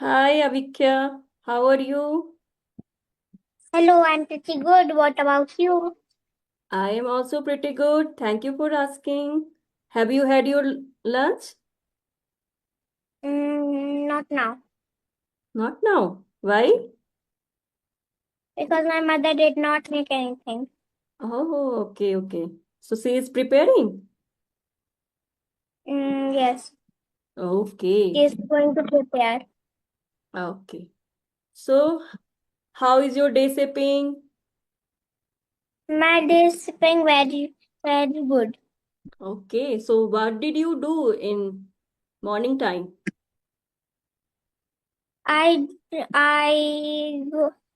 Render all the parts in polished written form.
Hi, Avikya. How are you? Hello, I'm pretty good. What about you? I am also pretty good. Thank you for asking. Have you had your lunch? Not now, Not now. Why? because my mother did not make anything. Oh, okay, okay. So she is preparing. Yes, she Okay, is going to prepare. okay. So, how is your day shaping? My day is going very good. Okay, so what did you do in morning time? I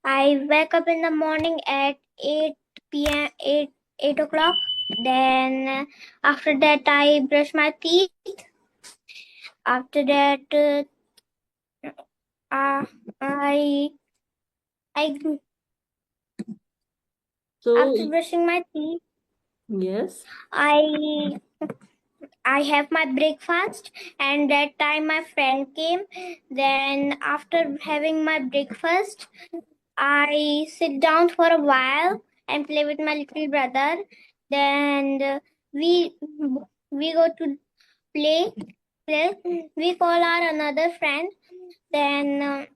I wake up in the morning at 8 p.m. 8 o'clock. Then after that I brush my teeth. After that uh, I I So, after brushing my teeth yes. I I have my breakfast, and that time my friend came. Then after having my breakfast, I sit down for a while and play with my little brother. Then we go to play. Play. We call our another friend. Then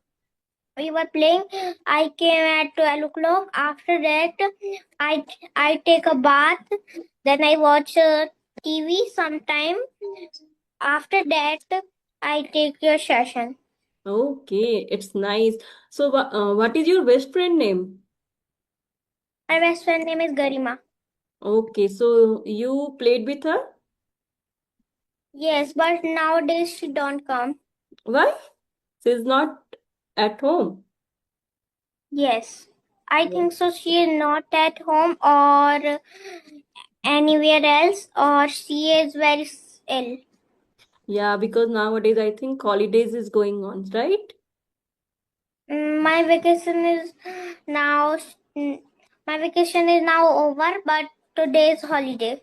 we were playing. I came at 12 o'clock. After that, I I take a bath. Then I watch TV sometime. After that, I take your session. Okay, it's nice. So, what is your best friend name? My best friend name is Garima. Okay, so you played with her? Yes, but nowadays she don't come. Why? She's not at home. Yes, I Yeah. think so. She is not at home or anywhere else, or she is very ill. Yeah, because nowadays I think holidays is going on, right? My vacation is now. mm, My vacation is now over, but today is holiday.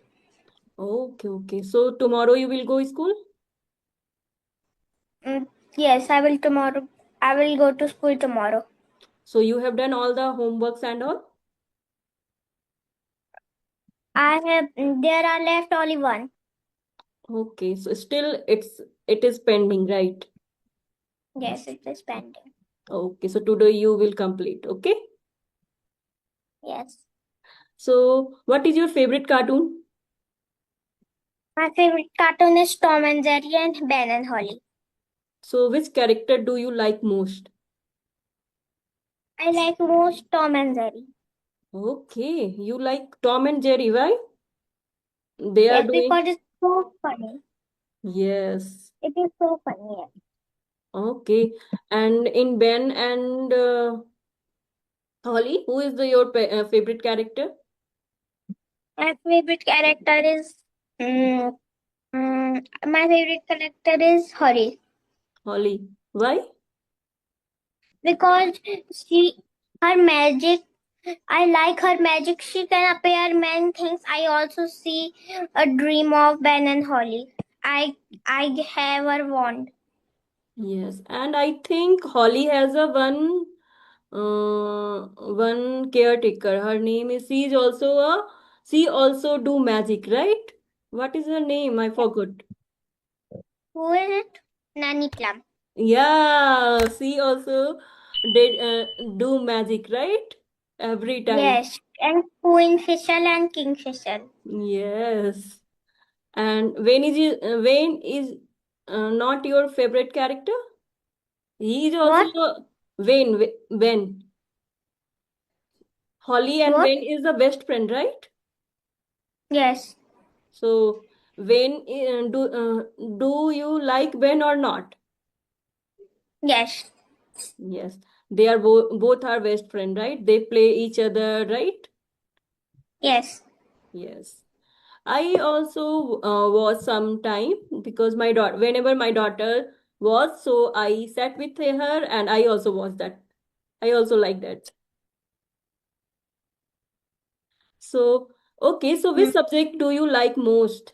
Okay, okay. So tomorrow you will go school? Mm, yes, I will tomorrow. I will go to school tomorrow. So you have done all the homeworks and all? I have. There are left only one. Okay, so still it is pending, right? Yes, it is pending. Okay, so today you will complete, okay? Yes. So what is your favorite cartoon? My favorite cartoon is Tom and Jerry and Ben and Holly. So which character do you like most? I like most Tom and Jerry. Okay, you like Tom and Jerry, why? They are Yes, doing because it's so funny. yes. It is so funny. Yes. Okay. And in Ben and Holly, who is your favorite character? My favorite character is my favorite character is Holly Holly. Why? because she her magic. I like her magic. She can appear many things. I also see a dream of Ben and Holly. I have her wand. Yes. And I think Holly has a one caretaker. Her name is she also do magic, right? What is her name? I forgot. Who is it? Nanny Plum. Yeah, she also did do magic, right? Every time. Yes, and Queen Fisher and King Fisher. Yes. And Wayne is not your favorite character? He is also What? Wayne. Holly and What? Wayne is the best friend, right? Yes. So do you like Wayne or not? Yes. Yes, they are both are best friend, right? They play each other, right? Yes. Yes. I also was some time because my daughter, whenever my daughter was, so I sat with her and I also was that. I also like that. So, okay, so Hmm. which subject do you like most?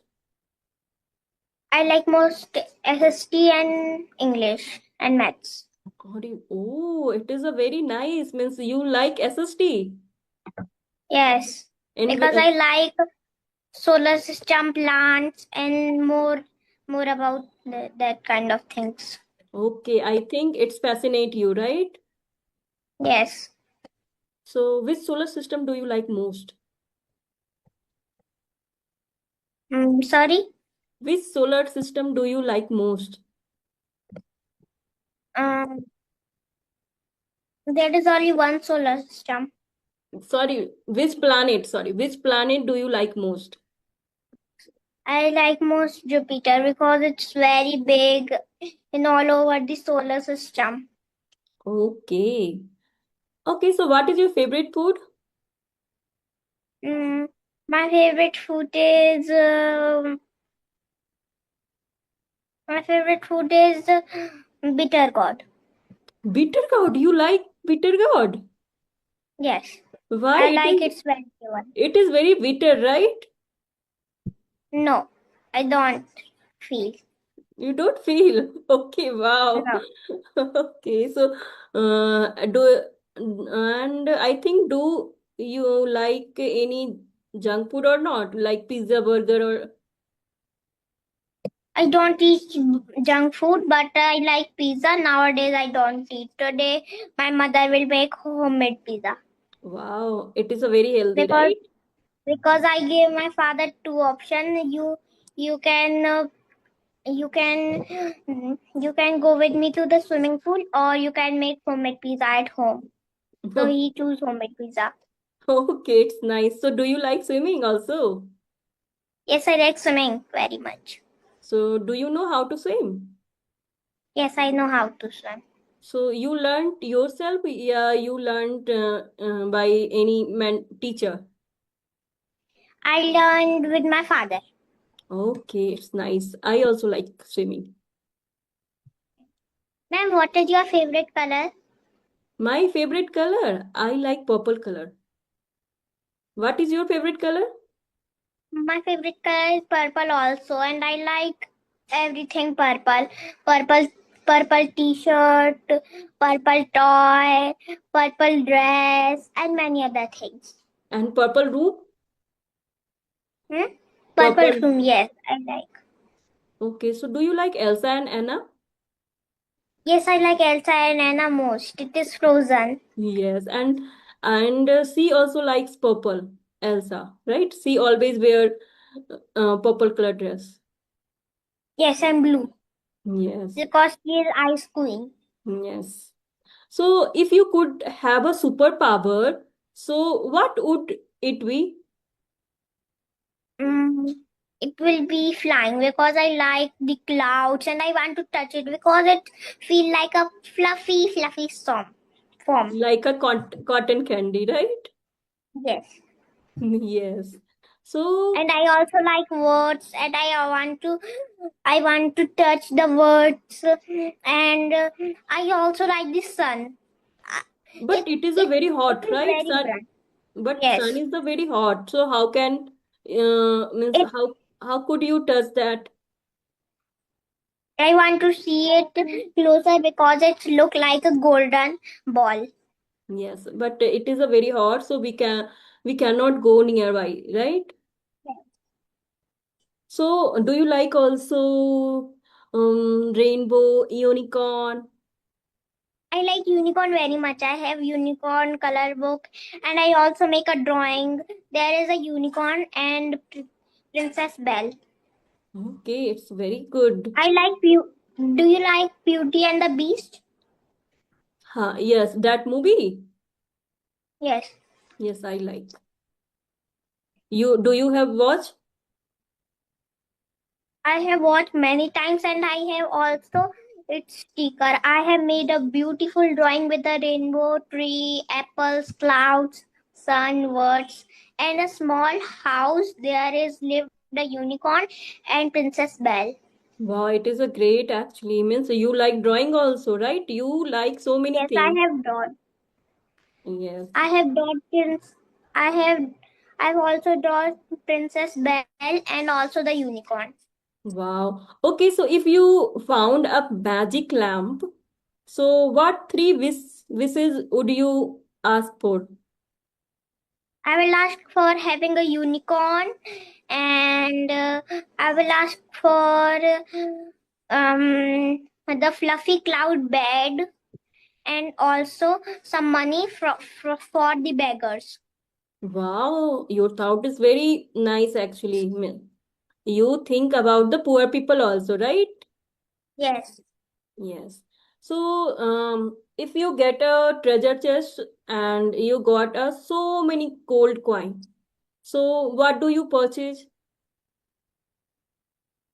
I like most SST and English and maths. Oh, it is a very nice. Means you like SST. Yes, And because I like solar system, plants, and more about that kind of things. okay, I think it's fascinate you, right? Yes. So, which solar system do you like most? Sorry. Which solar system do you like most? Um, there is only one solar system. Sorry, which planet? Sorry, which planet do you like most? I like most Jupiter because it's very big in all over the solar system. Okay. Okay, so what is your favorite food? Mm, my favorite food is bitter gourd. Bitter gourd. You like bitter gourd? Yes, Why? I like its vegetable. It is very bitter, right? No, I don't feel. You don't feel. Okay, wow. No, Okay, so and I think do you like any junk food or not? Like pizza, burger, or I don't eat junk food, but I like pizza. Nowadays, I don't eat. Today, my mother will make homemade pizza wow, it is a very healthy, because right? I gave my father two options. You can you can go with me to the swimming pool, or you can make homemade pizza at home. So he chose homemade pizza. Okay, it's nice. So do you like swimming also? Yes, I like swimming very much. So do you know how to swim? Yes, I know how to swim. So you learned yourself? Yeah, you learned by any man teacher. I learned with my father. Okay, it's nice. I also like swimming. Ma'am, what is your favorite color? My favorite color, I like purple color. What is your favorite color? My favorite color is purple also, and I like everything purple. Purple, purple T-shirt, purple toy, purple dress, and many other things. And purple room? Hmm? Purple Purple. room, yes, I like. Okay, so do you like Elsa and Anna? Yes, I like Elsa and Anna most. It is frozen. Yes, and she also likes purple, Elsa, right? She always wear purple color dress. Yes, and blue Yes, because she is ice queen. yes. So if you could have a superpower, so what would it be? Mm, it will be flying because I like the clouds and I want to touch it because it feel like a fluffy form. Like a cotton candy, right? Yes. Yes. So And I also like words and I want to touch the words and I also like the sun. Uh, but it is a very It hot, is right? very Sun, bright. but sun Yes. is the very hot. So how can means It how could you touch that? I want to see it closer because it look like a golden ball. Yes, but it is a very hot, so we cannot go nearby, right? So do you like also rainbow, unicorn? I like unicorn very much. I have unicorn color book and I also make a drawing. There is a unicorn and Princess Belle. Okay, it's very good. I like Do you like Beauty and the Beast? Yes, that movie. Yes. Yes, I like. You do you have watched? I have watched many times and I have also its sticker. I have made a beautiful drawing with a rainbow, tree, apples, clouds, sun, birds, and a small house. There is lived a unicorn and Princess Belle. Wow, it is a great actually. Means you like drawing also, right? You like so many Yes, I things. have drawn. Yes. I have drawn Prince. I have. I've also drawn Princess Belle and also the unicorn. Wow. Okay, so if you found a magic lamp, So, what three wishes would you ask for? I will ask for having a unicorn, and I will ask for the fluffy cloud bed, and also some money for the beggars. Wow, your thought is very nice actually. You think about the poor people also, right? Yes. Yes. So, if you get a treasure chest and you got so many gold coin, so what do you purchase?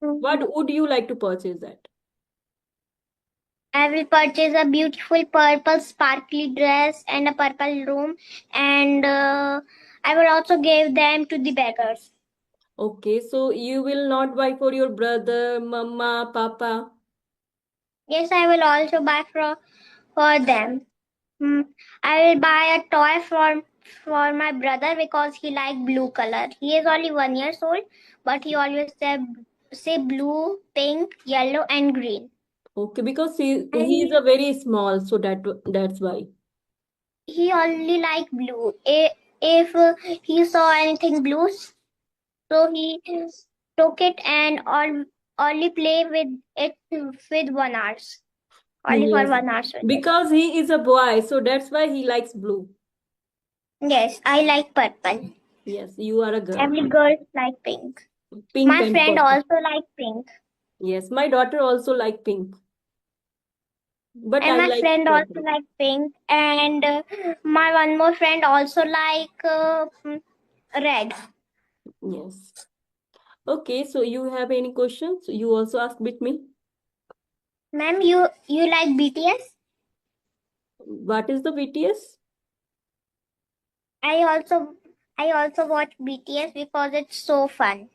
Mhm. What would you like to purchase that? I will purchase a beautiful purple sparkly dress and a purple room, and I will also give them to the beggars. Okay, so you will not buy for your brother, mama, papa. Yes, I will also buy for them. Hmm. I will buy a toy for my brother because he like blue color. He is only 1 years old, but he always say blue, pink, yellow, and green. Okay, because he is And a very small, so that's why. he only like blue. If he saw anything blue, so he took it and only play with it with 1 hours. Only for Yes, 1 hour with it. because he is a boy, so that's why he likes blue. Yes, I like purple. Yes, you are a girl. Every girl like pink. Pink My and friend purple. also like pink. Yes, my daughter also like pink, but And I my like friend also purple. like pink. And my one more friend also like red. Yes. Okay, so you have any questions? You also ask with me. Ma'am, you like BTS? What is the BTS? I also I also watch BTS because it's so fun.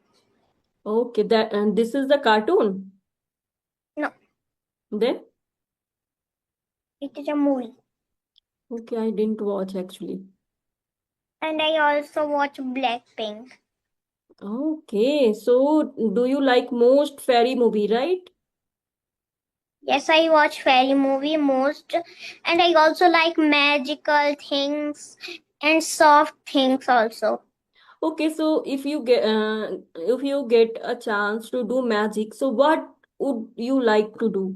Okay, that and this is the cartoon. No, Then it is a movie. okay, I didn't watch actually. And I also watch Blackpink. Okay, so do you like most fairy movie, right? Yes, I watch fairy movie most, and I also like magical things and soft things also. Okay, so if you get a chance to do magic, so what would you like to do?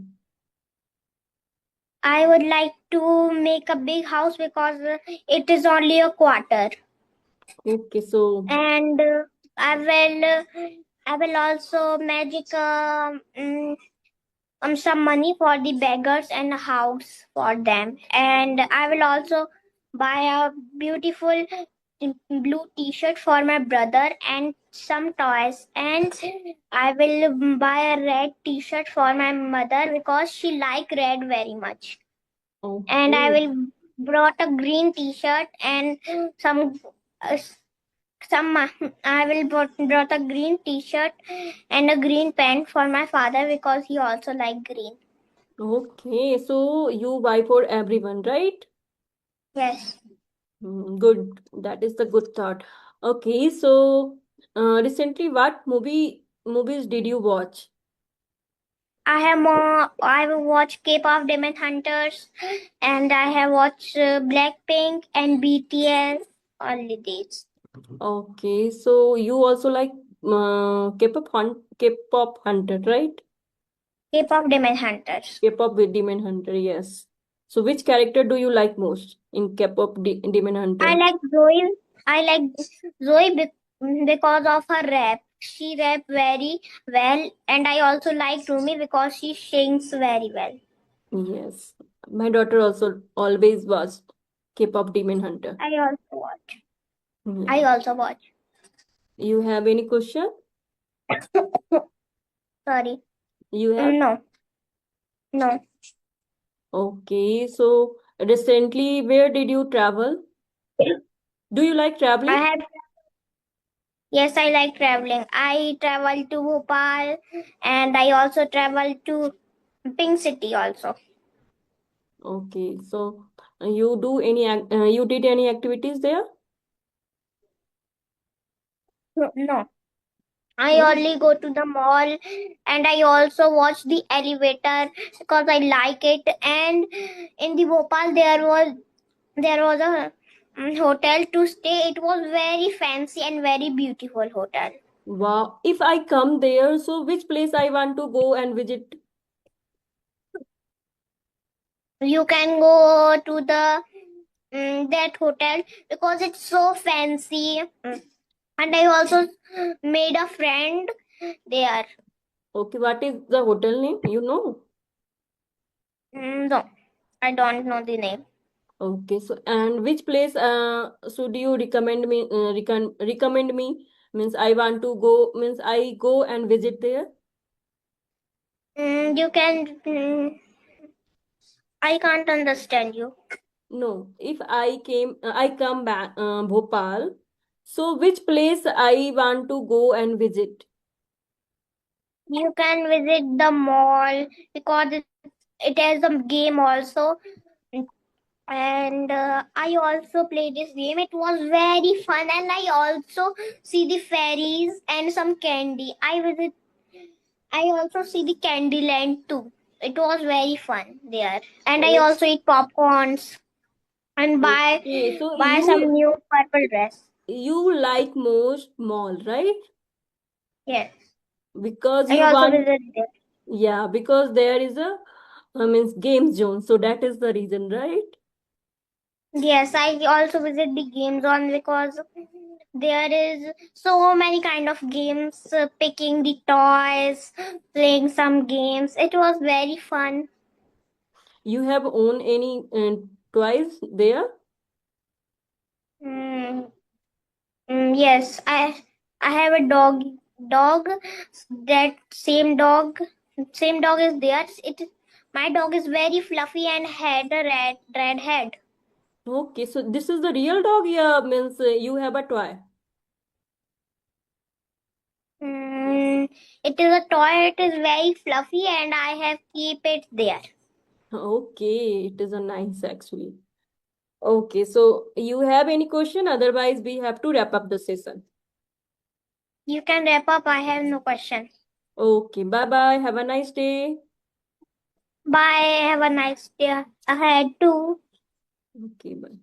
I would like to make a big house because it is only a quarter, Okay, so and I will I will also magic some money for the beggars and a house for them, and I will also buy a beautiful blue t-shirt for my brother and some toys, and I will buy a red t-shirt for my mother because she like red very much, and I okay, will brought a green t-shirt and some uh, some I will brought a green t-shirt and a green pant for my father because he also like green. okay, so you buy for everyone, right? Yes. Good. That is the good thought. Okay, so recently, what movies did you watch? I have watched K-pop Demon Hunters, and I have watched Blackpink and BTS. Only these. Okay, so you also like K-pop Hunter, right? K-pop Demon Hunters. K-pop with Demon Hunter, yes. So which character do you like most in K-pop Demon I Hunter? like Zoe. I like Zoe because of her rap. She rap very well, and I also like Rumi because she sings very well. Yes, my daughter also always was K-pop Demon Hunter. I also watch. I Yeah. also watch. You have any question? Sorry. You have? No, no. Okay, so recently, where did you travel? Do you like I traveling? have. Yes, I like traveling. I travel to Bhopal, and I also travel to Pink City also. Okay, so you did any activities there? No, no. I only go to the mall, and I also watch the elevator because I like it. And in the Bhopal there was a hotel to stay. It was very fancy and very beautiful hotel. Wow. If I come there, so which place I want to go and visit? You can go to the that hotel because it's so fancy. And I also made a friend there. Okay, what is the hotel name? You know? No, I don't know the name. Okay, so and which place so do you recommend me recommend me means I want to go means I go and visit there? You can. I can't understand you. No, if I come back Bhopal, so which place I want to go and visit? You can visit the mall because it has a game also. And I also play this game. It was very fun, and I also see the fairies and some candy. I also see the candy land too. It was very fun there, and I Oh, also eat popcorns and okay, so buy some new purple dress. you like most mall, right? Yes, Because I you also want, visit there. yeah, because there is a means game zone, so that is the reason, right? Yes, I also visit the game zone because there is so many kind of games, picking the toys, playing some games. It was very fun. You have own any toys there? Mm, yes, I have a dog. That same dog is there. It My dog is very fluffy and had a red head. Okay, so this is the real dog, yeah, means you have a toy. It is a toy. It is very fluffy, and I have keep it there. Okay, it is a nice actually. Okay, so you have any question? Otherwise, we have to wrap up the session. You can wrap up. I have no question. Okay, bye bye. Have a nice day. Bye. Have a nice day ahead too. Okay, bye.